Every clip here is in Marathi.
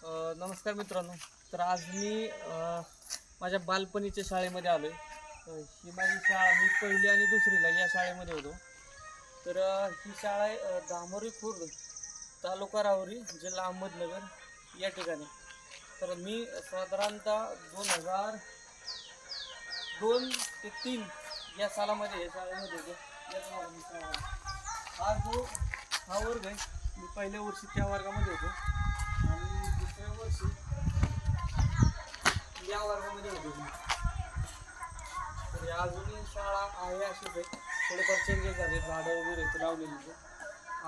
नमस्कार मित्रांनो. तर आज मी माझ्या बालपणीच्या शाळेमध्ये आलो आहे. ही माझी शाळा, मी पहिली आणि दुसरीला या शाळेमध्ये होतो. तर ही शाळा आहे धामोरी खुर्द, तालुका राहुरी, जिल्हा अहमदनगर या ठिकाणी. तर मी साधारणतः 2002 ते 2003 या सालामध्ये या शाळेमध्ये होतो. याच मला मी शाळा आहे. हा वर्ग आहे, मी पहिल्या वर्षी त्या वर्गामध्ये होतो आणि दुसऱ्या वर्षी या वर्गामध्ये होतो मी. तर अजूनही शाळा आहे अशीच आहे, थोडेफार चेंजेस झाले, झाडं वगैरे इथे लावलेली.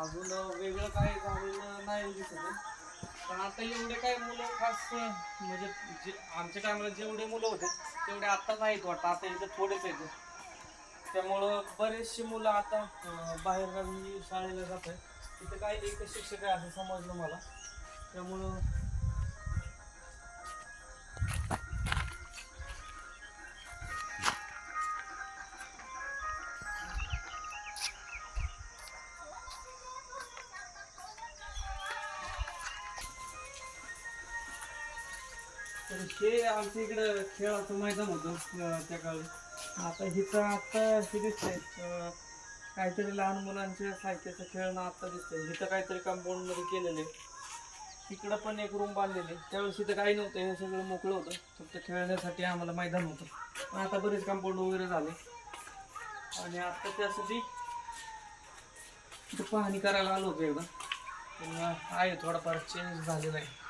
अजून वेगळं काही झालेलं नाही दिसत आहे. पण आता एवढे काही मुलं खास म्हणजे जे आमच्या टायमाला जेवढे मुलं होते तेवढे आता नाहीत वाटतं. आता इथं थोडेच आहेत. त्यामुळं बरेचशी मुलं आता बाहेरगावी शाळेला जात आहेत. तिथे काय एकच शिक्षक आहे असं समजलं मला. त्यामुळं तर हे आमच्या इकडं खेळाचं मैदान होतं त्या काळी. आता हे दिसतंय काहीतरी लहान मुलांच्या साहित्याचं खेळणं आता दिसतंय. इथं काहीतरी कंपाऊंडमध्ये केलेलं आहे. तिकडं पण एक रूम बांधलेली. त्यावेळेस इथं काही नव्हतं, हे सगळं मोकळं होतं, फक्त खेळण्यासाठी आम्हाला मैदान होतं. पण आता बरेच कंपाऊंड वगैरे झाले आणि आता त्यासाठी इथं पाहणी करायला आलो होतो एकदा. पण आहे थोडाफार चेंज झालेला आहे.